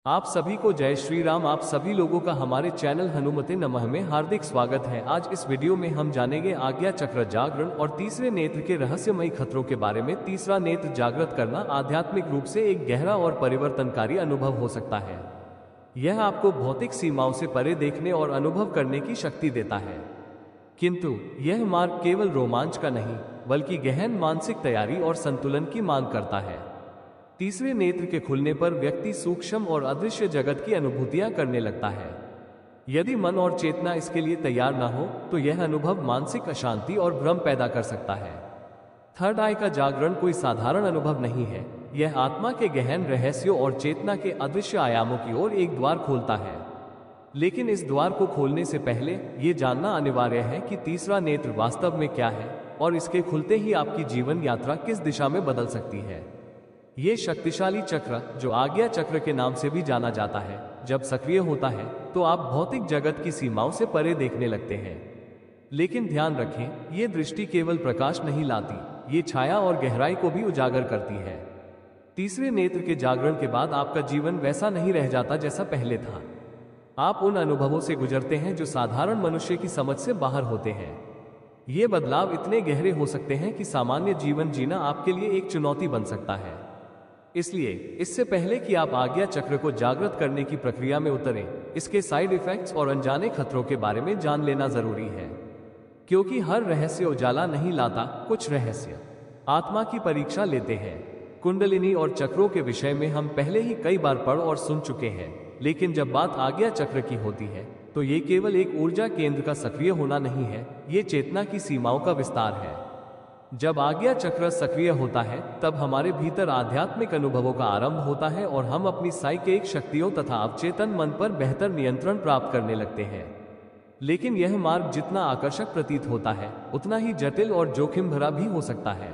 आप सभी को जय श्री राम। आप सभी लोगों का हमारे चैनल हनुमते नमः में हार्दिक स्वागत है। आज इस वीडियो में हम जानेंगे आज्ञा चक्र जागरण और तीसरे नेत्र के रहस्यमयी खतरों के बारे में। तीसरा नेत्र जागृत करना आध्यात्मिक रूप से एक गहरा और परिवर्तनकारी अनुभव हो सकता है। यह आपको भौतिक सीमाओं से परे देखने और अनुभव करने की शक्ति देता है, किंतु यह मार्ग केवल रोमांच का नहीं बल्कि गहन मानसिक तैयारी और संतुलन की मांग करता है। तीसरे नेत्र के खुलने पर व्यक्ति सूक्ष्म और अदृश्य जगत की अनुभूतियां करने लगता है। यदि मन और चेतना इसके लिए तैयार न हो तो यह अनुभव मानसिक अशांति और भ्रम पैदा कर सकता है। थर्ड आई का जागरण कोई साधारण अनुभव नहीं है। यह आत्मा के गहन रहस्यों और चेतना के अदृश्य आयामों की ओर एक द्वार खोलता है। लेकिन इस द्वार को खोलने से पहले ये जानना अनिवार्य है कि तीसरा नेत्र वास्तव में क्या है और इसके खुलते ही आपकी जीवन यात्रा किस दिशा में बदल सकती है। ये शक्तिशाली चक्र, जो आज्ञा चक्र के नाम से भी जाना जाता है, जब सक्रिय होता है तो आप भौतिक जगत की सीमाओं से परे देखने लगते हैं। लेकिन ध्यान रखें, ये दृष्टि केवल प्रकाश नहीं लाती, ये छाया और गहराई को भी उजागर करती है। तीसरे नेत्र के जागरण के बाद आपका जीवन वैसा नहीं रह जाता जैसा पहले था। आप उन अनुभवों से गुजरते हैं जो साधारण मनुष्य की समझ से बाहर होते हैं। ये बदलाव इतने गहरे हो सकते हैं कि सामान्य जीवन जीना आपके लिए एक चुनौती बन सकता है। इसलिए इससे पहले कि आप आज्ञा चक्र को जागृत करने की प्रक्रिया में उतरें, इसके साइड इफेक्ट्स और अनजाने खतरों के बारे में जान लेना जरूरी है। क्योंकि हर रहस्य उजाला नहीं लाता, कुछ रहस्य आत्मा की परीक्षा लेते हैं। कुंडलिनी और चक्रों के विषय में हम पहले ही कई बार पढ़ और सुन चुके हैं, लेकिन जब बात आज्ञा चक्र की होती है तो ये केवल एक ऊर्जा केंद्र का सक्रिय होना नहीं है, ये चेतना की सीमाओं का विस्तार है। जब आज्ञा चक्र सक्रिय होता है तब हमारे भीतर आध्यात्मिक अनुभवों का आरंभ होता है और हम अपनी साइकिक शक्तियों तथा अवचेतन मन पर बेहतर नियंत्रण प्राप्त करने लगते हैं। लेकिन यह मार्ग जितना आकर्षक प्रतीत होता है उतना ही जटिल और जोखिम भरा भी हो सकता है।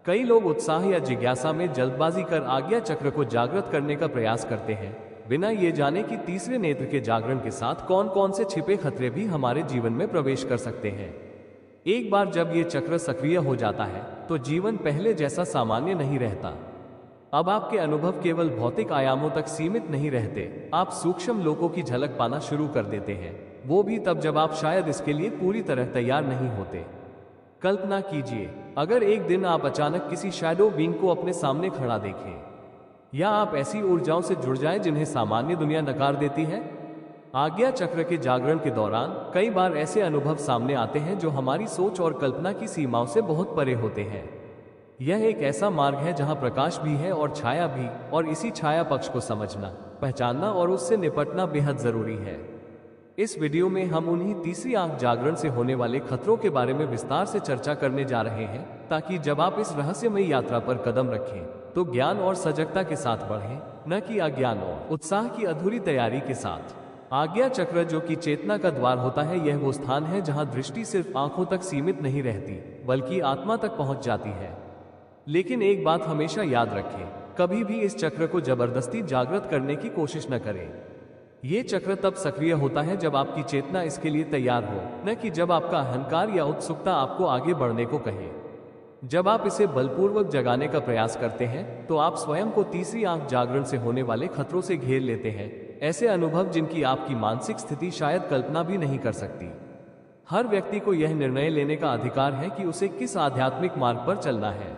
कई लोग उत्साह या जिज्ञासा में जल्दबाजी कर आज्ञा चक्र को जागृत करने का प्रयास करते हैं, बिना ये जाने कि तीसरे नेत्र के जागरण के साथ कौन कौन से छिपे खतरे भी हमारे जीवन में प्रवेश कर सकते हैं। एक बार जब ये चक्र सक्रिय हो जाता है तो जीवन पहले जैसा सामान्य नहीं रहता। अब आपके अनुभव केवल भौतिक आयामों तक सीमित नहीं रहते, आप सूक्ष्म लोकों की झलक पाना शुरू कर देते हैं, वो भी तब जब आप शायद इसके लिए पूरी तरह तैयार नहीं होते। कल्पना कीजिए, अगर एक दिन आप अचानक किसी शैडो बीइंग को अपने सामने खड़ा देखें, या आप ऐसी ऊर्जाओं से जुड़ जाएं जिन्हें सामान्य दुनिया नकार देती है। आज्ञा चक्र के जागरण के दौरान कई बार ऐसे अनुभव सामने आते हैं जो हमारी सोच और कल्पना की सीमाओं से बहुत परे होते हैं। यह एक ऐसा मार्ग है जहां प्रकाश भी है और छाया भी, और इसी छाया पक्ष को समझना, पहचानना और उससे निपटना बेहद जरूरी है। इस वीडियो में हम उन्हीं तीसरी आंख जागरण से होने वाले खतरों के बारे में विस्तार से चर्चा करने जा रहे हैं, ताकि जब आप इस रहस्यमयी यात्रा पर कदम रखें तो ज्ञान और सजगता के साथ बढ़ें, न कि अज्ञान और उत्साह की अधूरी तैयारी के साथ। आज्ञा चक्र, जो कि चेतना का द्वार होता है, यह वो स्थान है जहां दृष्टि सिर्फ आंखों तक सीमित नहीं रहती बल्कि आत्मा तक पहुंच जाती है। लेकिन एक बात हमेशा याद रखें, कभी भी इस चक्र को जबरदस्ती जागृत करने की कोशिश न करें। ये चक्र तब सक्रिय होता है जब आपकी चेतना इसके लिए तैयार हो, न कि जब आपका अहंकार या उत्सुकता आपको आगे बढ़ने को कहे। जब आप इसे बलपूर्वक जगाने का प्रयास करते हैं तो आप स्वयं को तीसरी आंख जागरण से होने वाले खतरों से घेर लेते हैं, ऐसे अनुभव जिनकी आपकी मानसिक स्थिति शायद कल्पना भी नहीं कर सकती। हर व्यक्ति को यह निर्णय लेने का अधिकार है कि उसे किस आध्यात्मिक मार्ग पर चलना है,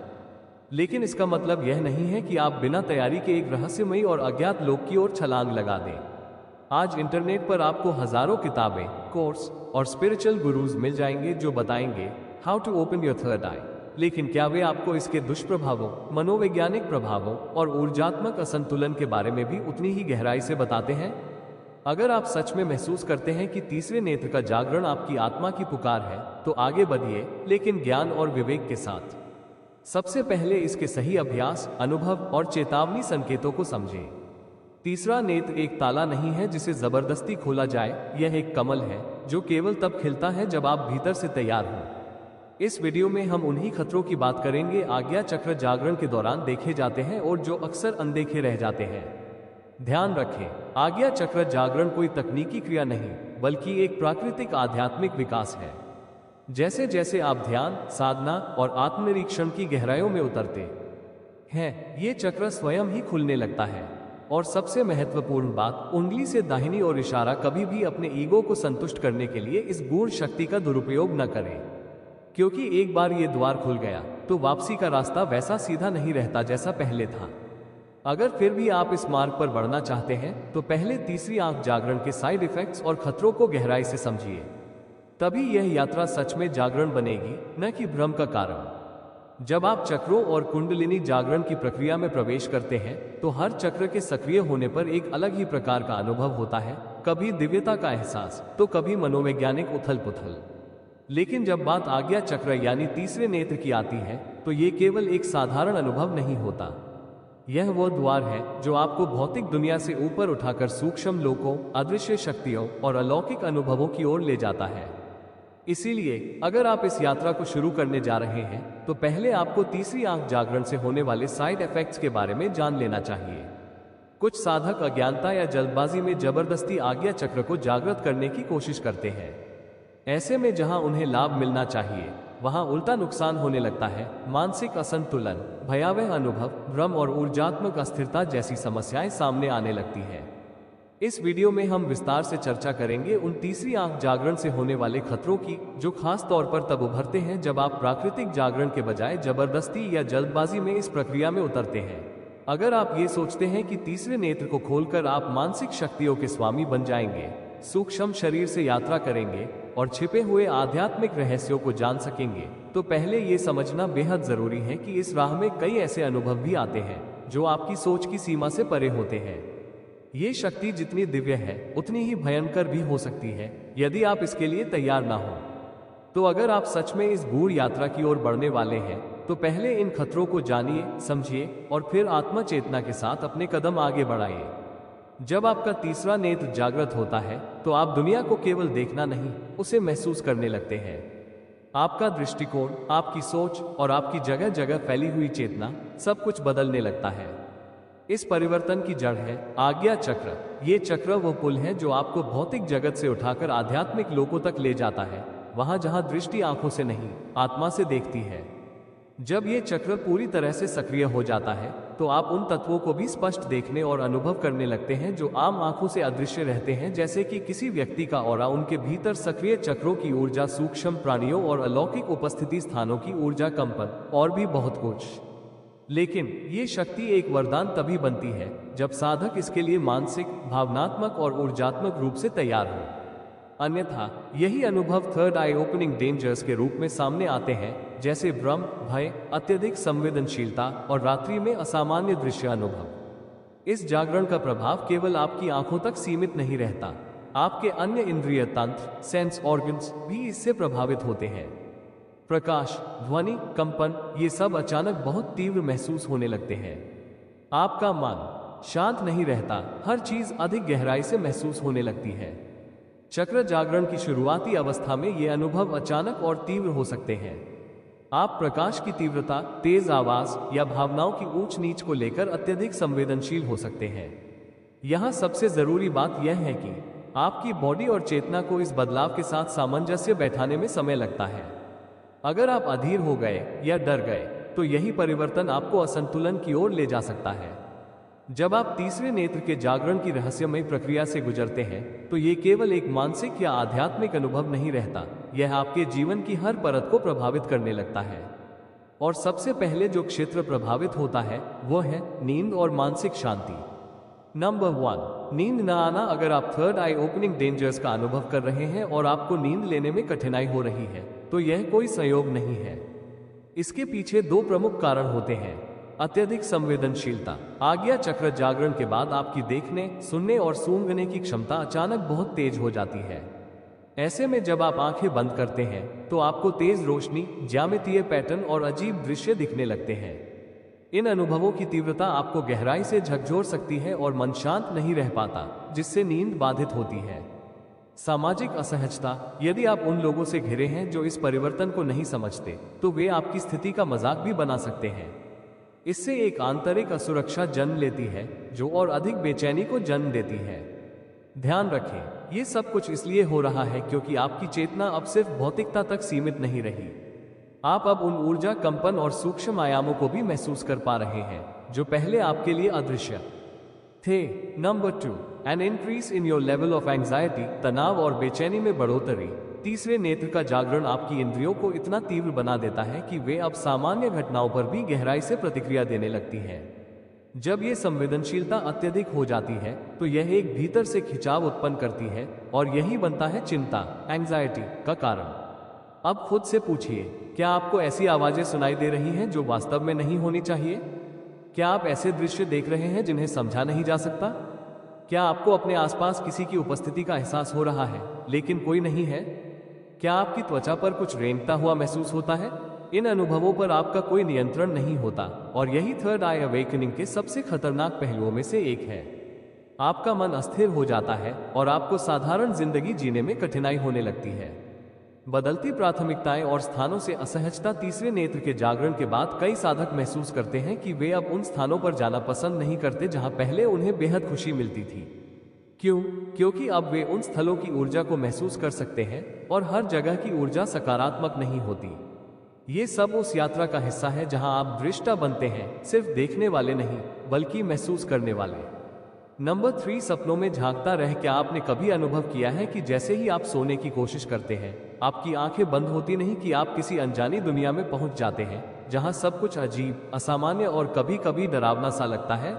लेकिन इसका मतलब यह नहीं है कि आप बिना तैयारी के एक रहस्यमयी और अज्ञात लोक की ओर छलांग लगा दें। आज इंटरनेट पर आपको हजारों किताबें, कोर्स और स्पिरिचुअल गुरुज मिल जाएंगे जो बताएंगे how to open your third eye, लेकिन क्या वे आपको इसके दुष्प्रभावों, मनोवैज्ञानिक प्रभावों और ऊर्जात्मक असंतुलन के बारे में भी उतनी ही गहराई से बताते हैं? अगर आप सच में महसूस करते हैं कि तीसरे नेत्र का जागरण आपकी आत्मा की पुकार है तो आगे बढ़िए, लेकिन ज्ञान और विवेक के साथ। सबसे पहले इसके सही अभ्यास, अनुभव और चेतावनी संकेतों को समझें। तीसरा नेत्र एक ताला नहीं है जिसे जबरदस्ती खोला जाए, यह एक कमल है जो केवल तब खिलता है जब आप भीतर से तैयार हों। इस वीडियो में हम उन्हीं खतरों की बात करेंगे आज्ञा चक्र जागरण के दौरान देखे जाते हैं और जो अक्सर अनदेखे रह जाते हैं। ध्यान रखें, आज्ञा चक्र जागरण कोई तकनीकी क्रिया नहीं बल्कि एक प्राकृतिक आध्यात्मिक विकास है। जैसे जैसे आप ध्यान, साधना और आत्मनिरीक्षण की गहराइयों में उतरते हैं, ये चक्र स्वयं ही खुलने लगता है। और सबसे महत्वपूर्ण बात, उंगली से दाहिनी ओर इशारा कभी भी अपने ईगो को संतुष्ट करने के लिए इस गूढ़ शक्ति का दुरुपयोग न करें, क्योंकि एक बार ये द्वार खुल गया तो वापसी का रास्ता वैसा सीधा नहीं रहता जैसा पहले था। अगर फिर भी आप इस मार्ग पर बढ़ना चाहते हैं तो पहले तीसरी आंख जागरण के साइड इफेक्ट्स और खतरों को गहराई से समझिए, तभी यह यात्रा सच में जागरण बनेगी, न कि भ्रम का कारण। जब आप चक्रों और कुंडलिनी जागरण की प्रक्रिया में प्रवेश करते हैं तो हर चक्र के सक्रिय होने पर एक अलग ही प्रकार का अनुभव होता है, कभी दिव्यता का एहसास तो कभी मनोवैज्ञानिक उथल पुथल। लेकिन जब बात आज्ञा चक्र यानी तीसरे नेत्र की आती है तो ये केवल एक साधारण अनुभव नहीं होता। यह वो द्वार है जो आपको भौतिक दुनिया से ऊपर उठाकर सूक्ष्म लोकों, अदृश्य शक्तियों और अलौकिक अनुभवों की ओर ले जाता है। इसीलिए अगर आप इस यात्रा को शुरू करने जा रहे हैं तो पहले आपको तीसरी आंख जागरण से होने वाले साइड इफेक्ट्स के बारे में जान लेना चाहिए। कुछ साधक अज्ञानता या जल्दबाजी में जबरदस्ती आज्ञा चक्र को जागृत करने की कोशिश करते हैं। ऐसे में जहां उन्हें लाभ मिलना चाहिए वहां उल्टा नुकसान होने लगता है। मानसिक असंतुलन, भयावह अनुभव, भ्रम और ऊर्जात्मक अस्थिरता जैसी समस्याएं सामने आने लगती हैं। इस वीडियो में हम विस्तार से चर्चा करेंगे उन तीसरी आंख जागरण से होने वाले खतरों की जो खास तौर पर तब उभरते हैं जब आप प्राकृतिक जागरण के बजाय जबरदस्ती या जल्दबाजी में इस प्रक्रिया में उतरते हैं। अगर आप ये सोचते हैं कि तीसरे नेत्र को खोलकर आप मानसिक शक्तियों के स्वामी बन जाएंगे, सूक्ष्म शरीर से यात्रा करेंगे और छिपे हुए आध्यात्मिक रहस्यों को जान सकेंगे, तो पहले ये समझना बेहद जरूरी है कि इस राह में कई ऐसे अनुभव भी आते हैं जो आपकी सोच की सीमा से परे होते हैं। ये शक्ति जितनी दिव्य है उतनी ही भयंकर भी हो सकती है यदि आप इसके लिए तैयार ना हो। तो अगर आप सच में इस गूढ़ यात्रा की ओर बढ़ने वाले हैं तो पहले इन खतरों को जानिए, समझिए और फिर आत्मा चेतना के साथ अपने कदम आगे बढ़ाइए। जब आपका तीसरा नेत्र जागृत होता है तो आप दुनिया को केवल देखना नहीं, उसे महसूस करने लगते हैं। आपका दृष्टिकोण, आपकी सोच और आपकी जगह जगह फैली हुई चेतना सब कुछ बदलने लगता है। इस परिवर्तन की जड़ है आज्ञा चक्र। ये चक्र वो पुल है जो आपको भौतिक जगत से उठाकर आध्यात्मिक लोकों तक ले जाता है, वहां जहां दृष्टि आंखों से नहीं आत्मा से देखती है। जब ये चक्र पूरी तरह से सक्रिय हो जाता है तो आप उन तत्वों को भी स्पष्ट देखने और अनुभव करने लगते हैं जो आम आंखों से अदृश्य रहते हैं, जैसे कि किसी व्यक्ति का ऑरा, उनके भीतर सक्रिय चक्रों की ऊर्जा, सूक्ष्म प्राणियों और अलौकिक उपस्थिति स्थानों की ऊर्जा, कंपन और भी बहुत कुछ। लेकिन ये शक्ति एक वरदान तभी बनती है जब साधक इसके लिए मानसिक, भावनात्मक और ऊर्जात्मक रूप से तैयार हो। अन्यथा यही अनुभव थर्ड आई ओपनिंग डेंजर्स के रूप में सामने आते हैं, जैसे भ्रम, भय, अत्यधिक संवेदनशीलता और रात्रि में असामान्य दृश्य अनुभव। इस जागरण का प्रभाव केवल आपकी आंखों तक सीमित नहीं रहता, आपके अन्य इंद्रिय तंत्र, सेंस ऑर्गन्स भी इससे प्रभावित होते हैं। प्रकाश, ध्वनि, कंपन, ये सब अचानक बहुत तीव्र महसूस होने लगते हैं। आपका मन शांत नहीं रहता, हर चीज अधिक गहराई से महसूस होने लगती है। चक्र जागरण की शुरुआती अवस्था में ये अनुभव अचानक और तीव्र हो सकते हैं। आप प्रकाश की तीव्रता, तेज आवाज या भावनाओं की ऊंच नीच को लेकर अत्यधिक संवेदनशील हो सकते हैं। यहाँ सबसे जरूरी बात यह है कि आपकी बॉडी और चेतना को इस बदलाव के साथ सामंजस्य बैठाने में समय लगता है। अगर आप अधीर हो गए या डर गए तो यही परिवर्तन आपको असंतुलन की ओर ले जा सकता है। जब आप तीसरे नेत्र के जागरण की रहस्यमय प्रक्रिया से गुजरते हैं तो ये केवल एक मानसिक या आध्यात्मिक अनुभव नहीं रहता, यह आपके जीवन की हर परत को प्रभावित करने लगता है। और सबसे पहले जो क्षेत्र प्रभावित होता है वो है नींद और मानसिक शांति। नंबर 1, नींद न आना। अगर आप थर्ड आई ओपनिंग डेंजर्स का अनुभव कर रहे हैं और आपको नींद लेने में कठिनाई हो रही है तो यह कोई संयोग नहीं है। इसके पीछे दो प्रमुख कारण होते हैं। अत्यधिक संवेदनशीलता। आज्ञा चक्र जागरण के बाद आपकी देखने, सुनने और सूंघने की क्षमता अचानक बहुत तेज हो जाती है। ऐसे में जब आप आंखें बंद करते हैं तो आपको तेज रोशनी, ज्यामितीय पैटर्न और अजीब दृश्य दिखने लगते हैं। इन अनुभवों की तीव्रता आपको गहराई से झकझोर सकती है और मन शांत नहीं रह पाता, जिससे नींद बाधित होती है। सामाजिक असहजता। यदि आप उन लोगों से घिरे हैं जो इस परिवर्तन को नहीं समझते तो वे आपकी स्थिति का मजाक भी बना सकते हैं। इससे एक आंतरिक असुरक्षा जन्म लेती है जो और अधिक बेचैनी को जन्म देती है। ध्यान रखें, ये सब कुछ इसलिए हो रहा है क्योंकि आपकी चेतना अब सिर्फ भौतिकता तक सीमित नहीं रही। आप अब उन ऊर्जा, कंपन और सूक्ष्म आयामों को भी महसूस कर पा रहे हैं जो पहले आपके लिए अदृश्य थे। Number 2, an increase in your level of anxiety, तनाव और बेचैनी में बढ़ोतरी। तीसरे नेत्र का जागरण आपकी इंद्रियों को इतना तीव्र बना देता है कि वे अब सामान्य घटनाओं पर भी गहराई से प्रतिक्रिया देने लगती हैं। जब ये संवेदनशीलता अत्यधिक हो जाती है तो यह एक भीतर से खिंचाव उत्पन्न करती है और यही बनता है चिंता, एंजाइटी का कारण। अब खुद से पूछिए, क्या आपको ऐसी आवाजें सुनाई दे रही हैं जो वास्तव में नहीं होनी चाहिए? क्या आप ऐसे दृश्य देख रहे हैं जिन्हें समझा नहीं जा सकता? क्या आपको अपने आसपास किसी की उपस्थिति का एहसास हो रहा है लेकिन कोई नहीं है? क्या आपकी त्वचा पर कुछ रेंगता हुआ महसूस होता है? इन अनुभवों पर आपका कोई नियंत्रण नहीं होता और यही थर्ड आई अवेकनिंग के सबसे खतरनाक पहलुओं में से एक है। आपका मन अस्थिर हो जाता है और आपको साधारण जिंदगी जीने में कठिनाई होने लगती है। बदलती प्राथमिकताएं और स्थानों से असहजता। तीसरे नेत्र के जागरण के बाद कई साधक महसूस करते हैं कि वे अब उन स्थानों पर जाना पसंद नहीं करते जहां पहले उन्हें बेहद खुशी मिलती थी। क्यों? क्योंकि अब वे उन स्थलों की ऊर्जा को महसूस कर सकते हैं और हर जगह की ऊर्जा सकारात्मक नहीं होती। ये सब उस यात्रा का हिस्सा है जहां आप दृष्टा बनते हैं, सिर्फ देखने वाले नहीं बल्कि महसूस करने वाले। नंबर 3, सपनों में झांकता रह। क्या आपने कभी अनुभव किया है कि जैसे ही आप सोने की कोशिश करते हैं आपकी आंखें बंद होती नहीं कि आप किसी अनजानी दुनिया में पहुंच जाते हैं जहां सब कुछ अजीब, असामान्य और कभी कभी डरावना सा लगता है?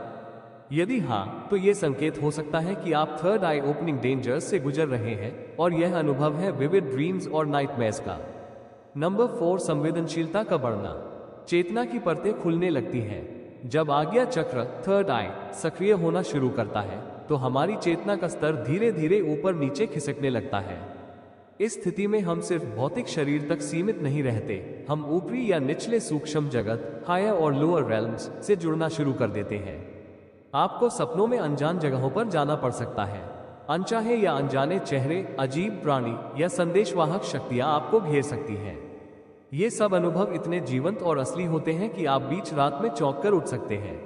यदि हाँ, तो ये संकेत हो सकता है कि आप थर्ड आई ओपनिंग डेंजर्स से गुजर रहे हैं और यह अनुभव है विविड ड्रीम्स और नाइटमेयर्स का। नंबर 4, संवेदनशीलता का बढ़ना। चेतना की परतें खुलने लगती हैं। जब आज्ञा चक्र थर्ड आई सक्रिय होना शुरू करता है तो हमारी चेतना का स्तर धीरे धीरे ऊपर नीचे खिसकने लगता है। इस स्थिति में हम सिर्फ भौतिक शरीर तक सीमित नहीं रहते, हम ऊपरी या निचले सूक्ष्म जगत, हायर और लोअर रेल्म्स से जुड़ना शुरू कर देते हैं। आपको सपनों में अनजान जगहों पर जाना पड़ सकता है। अनचाहे या अनजाने चेहरे, अजीब प्राणी या संदेशवाहक शक्तियां आपको घेर सकती हैं। ये सब अनुभव इतने जीवंत और असली होते हैं कि आप बीच रात में चौंक कर उठ सकते हैं।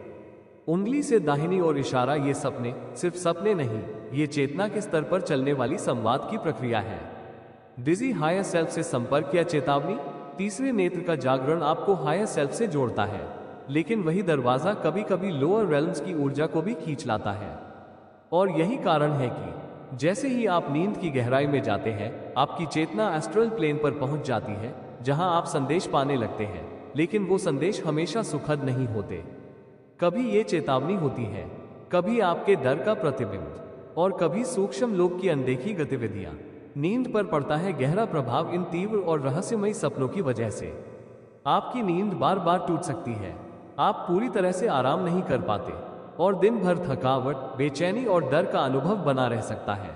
उंगली से दाहिनी ओर इशारा, ये सपने सिर्फ सपने नहीं, ये चेतना के स्तर पर चलने वाली संवाद की प्रक्रिया है। डिजी हायर सेल्फ से संपर्क या चेतावनी। तीसरे नेत्र का जागरण आपको हायर सेल्फ से जोड़ता है, लेकिन वही दरवाजा कभी कभी लोअर रेल्म्स की ऊर्जा को भी खींच लाता है। और यही कारण है कि जैसे ही आप नींद की गहराई में जाते हैं आपकी चेतना एस्ट्रल प्लेन पर पहुंच जाती है जहां आप संदेश पाने लगते हैं, लेकिन वो संदेश हमेशा सुखद नहीं होते। कभी ये चेतावनी होती है, कभी आपके डर का प्रतिबिंब और कभी सूक्ष्म लोक की अनदेखी गतिविधियां। नींद पर पड़ता है गहरा प्रभाव इन तीव्र और रहस्यमयी सपनों की वजह से। आपकी नींद बार बार टूट सकती है, आप पूरी तरह से आराम नहीं कर पाते और दिन भर थकावट, बेचैनी और डर का अनुभव बना रह सकता है।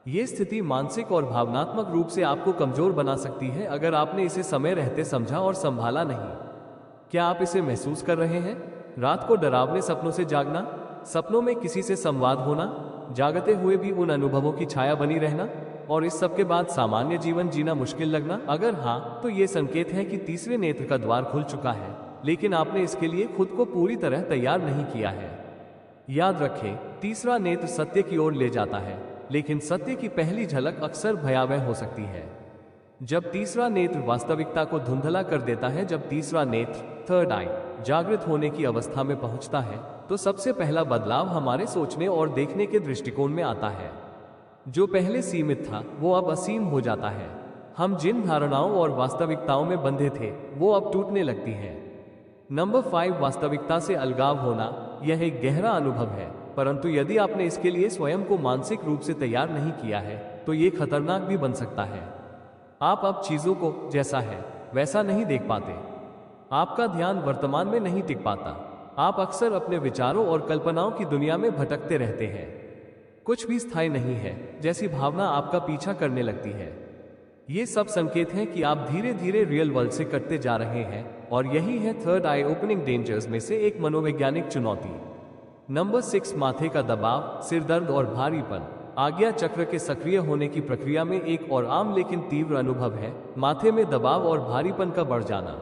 ये स्थिति मानसिक और भावनात्मक रूप से आपको कमजोर बना सकती है अगर आपने इसे समय रहते समझा और संभाला नहीं। क्या आप इसे महसूस कर रहे हैं? रात को डरावने सपनों से जागना, सपनों में किसी से संवाद होना, जागते हुए भी उन अनुभवों की छाया बनी रहना और इस सब के बाद सामान्य जीवन जीना मुश्किल लगना। अगर हाँ, तो ये संकेत है कि तीसरे नेत्र का द्वार खुल चुका है, लेकिन आपने इसके लिए खुद को पूरी तरह तैयार नहीं किया है। याद रखें, तीसरा नेत्र सत्य की ओर ले जाता है, लेकिन सत्य की पहली झलक अक्सर भयावह हो सकती है। जब तीसरा नेत्र वास्तविकता को धुंधला कर देता है, जब तीसरा नेत्र थर्ड आई जागृत होने की अवस्था में पहुंचता है, तो सबसे पहला बदलाव हमारे सोचने और देखने के दृष्टिकोण में आता है। जो पहले सीमित था वो अब असीम हो जाता है। हम जिन धारणाओं और वास्तविकताओं में बंधे थे वो अब टूटने लगती हैं। नंबर 5, वास्तविकता से अलगाव होना। यह एक गहरा अनुभव है, परंतु यदि आपने इसके लिए स्वयं को मानसिक रूप से तैयार नहीं किया है तो ये खतरनाक भी बन सकता है। आप अब चीजों को जैसा है वैसा नहीं देख पाते, आपका ध्यान वर्तमान में नहीं टिक पाता, आप अक्सर अपने विचारों और कल्पनाओं की दुनिया में भटकते रहते हैं। कुछ भी स्थायी नहीं है जैसी भावना आपका पीछा करने लगती है। ये सब संकेत हैं कि आप धीरे धीरे रियल वर्ल्ड से कटते जा रहे हैं और यही है थर्ड आई ओपनिंग डेंजर्स में से एक मनोवैज्ञानिक चुनौती। नंबर 6, माथे का दबाव, सिरदर्द और भारीपन। आज्ञा चक्र के सक्रिय होने की प्रक्रिया में एक और आम लेकिन तीव्र अनुभव है माथे में दबाव और भारीपन का बढ़ जाना।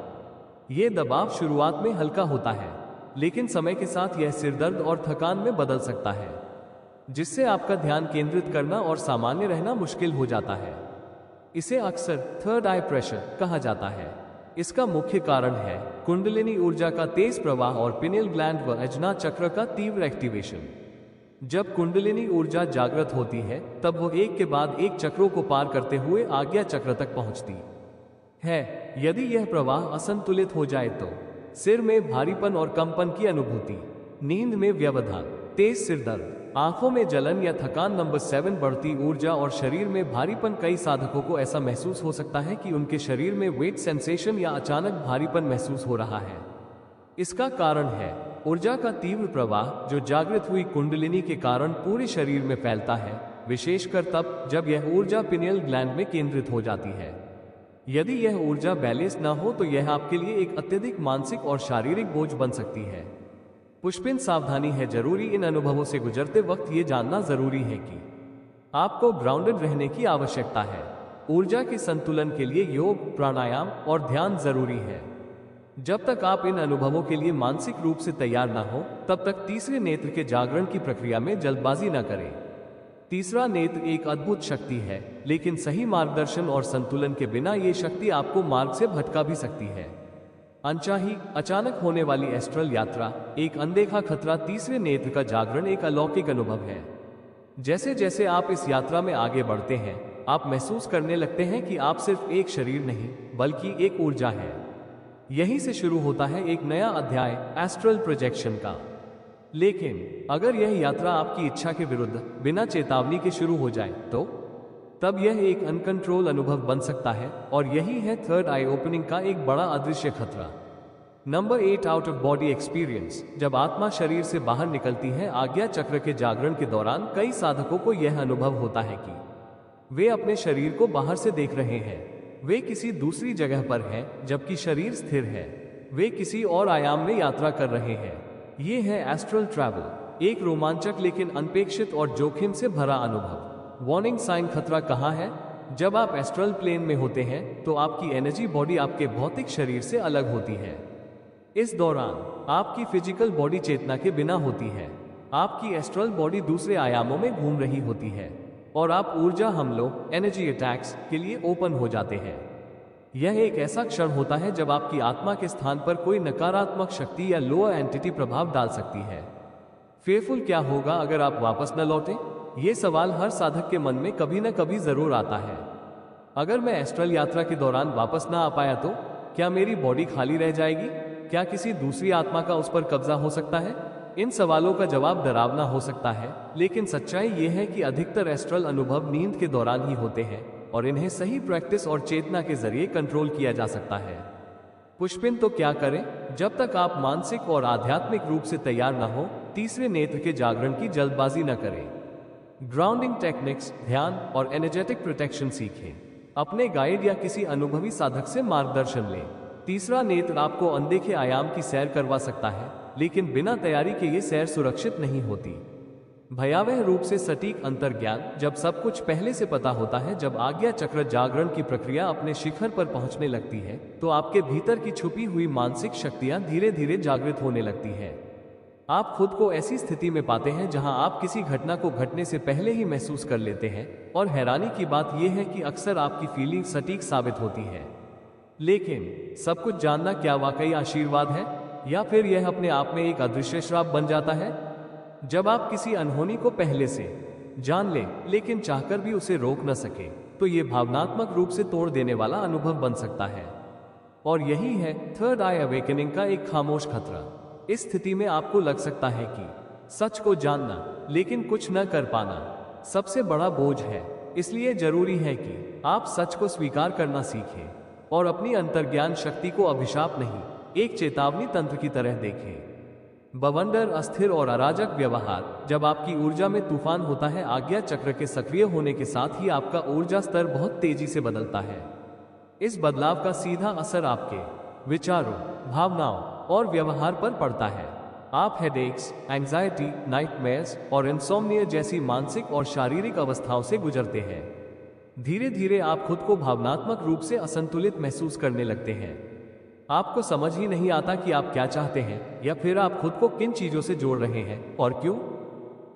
ये दबाव शुरुआत में हल्का होता है, लेकिन समय के साथ यह सिरदर्द और थकान में बदल सकता है, जिससे आपका ध्यान केंद्रित करना और सामान्य रहना मुश्किल हो जाता है। इसे अक्सर थर्ड आई प्रेशर कहा जाता है। इसका मुख्य कारण है कुंडलिनी ऊर्जा का तेज प्रवाह और पिनियल ग्लैंड व अजना चक्र का तीव्र एक्टिवेशन। जब कुंडलिनी ऊर्जा जागृत होती है तब वो एक के बाद एक चक्रों को पार करते हुए आज्ञा चक्र तक पहुंचती है। यदि यह प्रवाह असंतुलित हो जाए तो सिर में भारीपन और कंपन की अनुभूति, नींद में व्यवधान, तेज सिरदर्द, आंखों में जलन या थकान। नंबर 7, बढ़ती ऊर्जा और शरीर में भारीपन। कई साधकों को ऐसा महसूस हो सकता है कि उनके शरीर में वेट सेंसेशन या अचानक भारीपन महसूस हो रहा है। इसका कारण है ऊर्जा का तीव्र प्रवाह जो जागृत हुई कुंडलिनी के कारण पूरे शरीर में फैलता है, विशेषकर तब जब यह ऊर्जा पिनियल ग्लैंड में केंद्रित हो जाती है। यदि यह ऊर्जा बैलेंस ना हो तो यह आपके लिए एक अत्यधिक मानसिक और शारीरिक बोझ बन सकती है। पुष्पिन सावधानी है जरूरी। इन अनुभवों से गुजरते वक्त ये जानना जरूरी है कि आपको ग्राउंडेड रहने की आवश्यकता है। ऊर्जा के संतुलन के लिए योग, प्राणायाम और ध्यान जरूरी है। जब तक आप इन अनुभवों के लिए मानसिक रूप से तैयार ना हो तब तक तीसरे नेत्र के जागरण की प्रक्रिया में जल्दबाजी न करें। तीसरा नेत्र एक अद्भुत शक्ति है, लेकिन सही मार्गदर्शन और संतुलन के बिना ये शक्ति आपको मार्ग से भटका भी सकती है। अनचाही अचानक होने वाली एस्ट्रल यात्रा एक अनदेखा खतरा। तीसरे नेत्र का जागरण एक अलौकिक अनुभव है। जैसे जैसे आप इस यात्रा में आगे बढ़ते हैं आप महसूस करने लगते हैं कि आप सिर्फ एक शरीर नहीं बल्कि एक ऊर्जा है। यहीं से शुरू होता है एक नया अध्याय एस्ट्रल प्रोजेक्शन का। लेकिन अगर यह यात्रा आपकी इच्छा के विरुद्ध बिना चेतावनी के शुरू हो जाए तो तब यह एक अनकंट्रोल अनुभव बन सकता है और यही है थर्ड आई ओपनिंग का एक बड़ा अदृश्य खतरा। Number 8, out of body experience. जब आत्मा शरीर से बाहर निकलती है आज्ञा चक्र के जागरण के दौरान कई साधकों को यह अनुभव होता है कि वे अपने शरीर को बाहर से देख रहे हैं। वे किसी दूसरी जगह पर हैं जबकि शरीर स्थिर है। वे किसी और आयाम में यात्रा कर रहे हैं। ये है एस्ट्रल ट्रैवल, एक रोमांचक लेकिन अनपेक्षित और जोखिम से भरा अनुभव। Warning sign. खतरा कहाँ है? जब आप एस्ट्रल प्लेन में होते हैं तो आपकी एनर्जी बॉडी आपके भौतिक शरीर से अलग होती है। इस दौरान आपकी फिजिकल बॉडी चेतना के बिना होती है। आपकी एस्ट्रल बॉडी दूसरे आयामों में घूम रही होती है और आप ऊर्जा हमलों, एनर्जी अटैक्स के लिए ओपन हो जाते हैं। यह एक ऐसा क्षण होता है जब आपकी आत्मा के स्थान पर कोई नकारात्मक शक्ति या लोअर एंटिटी प्रभाव डाल सकती है। फेयरफुल क्या होगा अगर आप वापस न लौटे? ये सवाल हर साधक के मन में कभी न कभी जरूर आता है। अगर मैं एस्ट्रल यात्रा के दौरान वापस ना आ पाया तो क्या मेरी बॉडी खाली रह जाएगी? क्या किसी दूसरी आत्मा का उस पर कब्जा हो सकता है? इन सवालों का जवाब डरावना हो सकता है, लेकिन सच्चाई यह है कि अधिकतर एस्ट्रल अनुभव नींद के दौरान ही होते हैं और इन्हें सही प्रैक्टिस और चेतना के जरिए कंट्रोल किया जा सकता है। पुष्पिन तो क्या करें? जब तक आप मानसिक और आध्यात्मिक रूप से तैयार न हो तीसरे नेत्र के जागरण की जल्दबाजी न करें। ग्राउंडिंग टेक्निक्स, ध्यान और एनर्जेटिक प्रोटेक्शन सीखें। अपने गाइड या किसी अनुभवी साधक से मार्गदर्शन लें। तीसरा नेत्र आपको अनदेखे आयाम की सैर करवा सकता है, लेकिन बिना तैयारी के ये सैर सुरक्षित नहीं होती। भयावह रूप से सटीक अंतर्ज्ञान। जब सब कुछ पहले से पता होता है, जब आज्ञा चक्र जागरण की प्रक्रिया अपने शिखर पर पहुंचने लगती है तो आपके भीतर की छुपी हुई मानसिक शक्तियां धीरे धीरे जागृत होने लगती है। आप खुद को ऐसी स्थिति में पाते हैं जहां आप किसी घटना को घटने से पहले ही महसूस कर लेते हैं और हैरानी की बात यह है कि अक्सर आपकी फीलिंग सटीक साबित होती है। लेकिन सब कुछ जानना क्या वाकई आशीर्वाद है या फिर यह अपने आप में एक अदृश्य श्राप बन जाता है? जब आप किसी अनहोनी को पहले से जान लें लेकिन चाहकर भी उसे रोक न सके तो यह भावनात्मक रूप से तोड़ देने वाला अनुभव बन सकता है। और यही है थर्ड आई अवेकनिंग का एक खामोश खतरा। इस स्थिति में आपको लग सकता है कि सच को जानना लेकिन कुछ न कर पाना सबसे बड़ा बोझ है। इसलिए जरूरी है कि आप सच को स्वीकार करना सीखें और अपनी अंतर्ज्ञान शक्ति को अभिशाप नहीं, एक चेतावनी तंत्र की तरह देखें। बवंडर, अस्थिर और अराजक व्यवहार। जब आपकी ऊर्जा में तूफान होता है आज्ञा चक्र के सक्रिय होने के साथ ही आपका ऊर्जा स्तर बहुत तेजी से बदलता है। इस बदलाव का सीधा असर आपके विचारों, भावनाओं और व्यवहार पर पड़ता है। आप हेडेक्स, एंजाइटी, नाइटमेयर्स और इंसोम्निया जैसी मानसिक और शारीरिक अवस्थाओं से गुजरते हैं। धीरे धीरे आप खुद को भावनात्मक रूप से असंतुलित महसूस करने लगते हैं। आपको समझ ही नहीं आता कि आप क्या चाहते हैं या फिर आप खुद को किन चीजों से जोड़ रहे हैं और क्यों।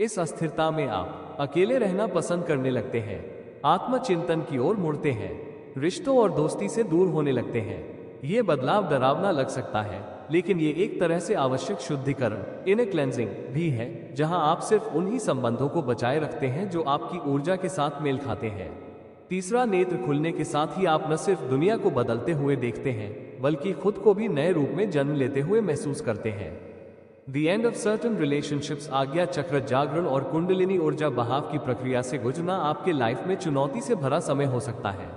इस अस्थिरता में आप अकेले रहना पसंद करने लगते हैं, आत्मचिंतन की ओर मुड़ते हैं, रिश्तों और दोस्ती से दूर होने लगते हैं। ये बदलाव डरावना लग सकता है, लेकिन ये एक तरह से आवश्यक शुद्धिकरण इनर क्लेंजिंग भी है, जहां आप सिर्फ उन्हीं संबंधों को बचाए रखते हैं जो आपकी ऊर्जा के साथ मेल खाते हैं। तीसरा नेत्र खुलने के साथ ही आप न सिर्फ दुनिया को बदलते हुए देखते हैं, बल्कि खुद को भी नए रूप में जन्म लेते हुए महसूस करते हैं। The end of certain relationships, आज्ञा चक्र जागरण और कुंडलिनी ऊर्जा बहाव की प्रक्रिया से गुजरना आपके लाइफ में चुनौती से भरा समय हो सकता है।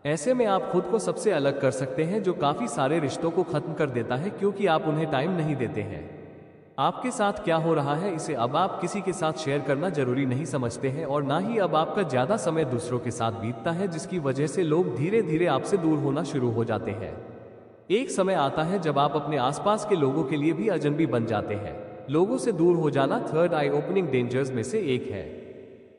ऐसे में आप खुद को सबसे अलग कर सकते हैं, जो काफी सारे रिश्तों को खत्म कर देता है क्योंकि आप उन्हें टाइम नहीं देते हैं। आपके साथ क्या हो रहा है इसे अब आप किसी के साथ शेयर करना जरूरी नहीं समझते हैं, और ना ही अब आपका ज्यादा समय दूसरों के साथ बीतता है, जिसकी वजह से लोग धीरे धीरे आपसे दूर होना शुरू हो जाते हैं। एक समय आता है जब आप अपने आसपास के लोगों के लिए भी अजनबी बन जाते हैं। लोगों से दूर हो जाना थर्ड आई ओपनिंग डेंजर्स में से एक है।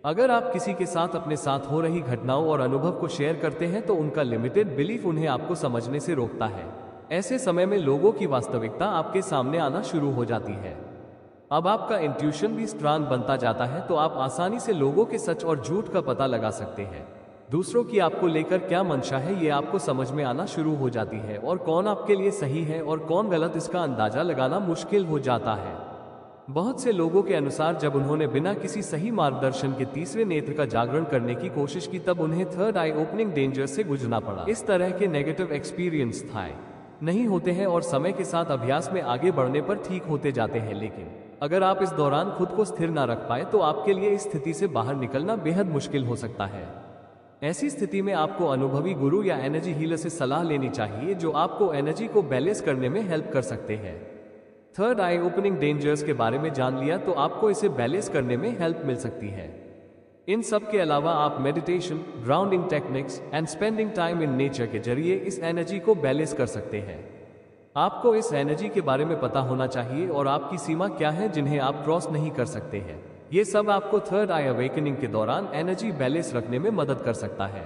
अगर आप किसी के साथ अपने साथ हो रही घटनाओं और अनुभव को शेयर करते हैं तो उनका लिमिटेड बिलीफ उन्हें आपको समझने से रोकता है। ऐसे समय में लोगों की वास्तविकता आपके सामने आना शुरू हो जाती है। अब आपका इंट्यूशन भी स्ट्रांग बनता जाता है, तो आप आसानी से लोगों के सच और झूठ का पता लगा सकते हैं। दूसरों की आपको लेकर क्या मंशा है ये आपको समझ में आना शुरू हो जाती है, और कौन आपके लिए सही है और कौन गलत इसका अंदाजा लगाना मुश्किल हो जाता है। बहुत से लोगों के अनुसार जब उन्होंने बिना किसी सही मार्गदर्शन के तीसरे नेत्र का जागरण करने की कोशिश की, तब उन्हें थर्ड आई ओपनिंग डेंजर से गुजरना पड़ा। इस तरह के नेगेटिव एक्सपीरियंस स्थायी नहीं होते हैं और समय के साथ अभ्यास में आगे बढ़ने पर ठीक होते जाते हैं, लेकिन अगर आप इस दौरान खुद को स्थिर ना रख पाए तो आपके लिए इस स्थिति से बाहर निकलना बेहद मुश्किल हो सकता है। ऐसी स्थिति में आपको अनुभवी गुरु या एनर्जी हीलर से सलाह लेनी चाहिए, जो आपको एनर्जी को बैलेंस करने में हेल्प कर सकते हैं। थर्ड आई ओपनिंग डेंजर्स के बारे में जान लिया तो आपको इसे बैलेंस करने में हेल्प मिल सकती है। इन सब के अलावा आप meditation, grounding techniques and spending time in nature के जरिए इस एनर्जी को बैलेंस कर सकते हैं। आपको इस एनर्जी के बारे में पता होना चाहिए और आपकी सीमा क्या है जिन्हें आप क्रॉस नहीं कर सकते हैं। ये सब आपको थर्ड आई अवेकनिंग के दौरान एनर्जी बैलेंस रखने में मदद कर सकता है।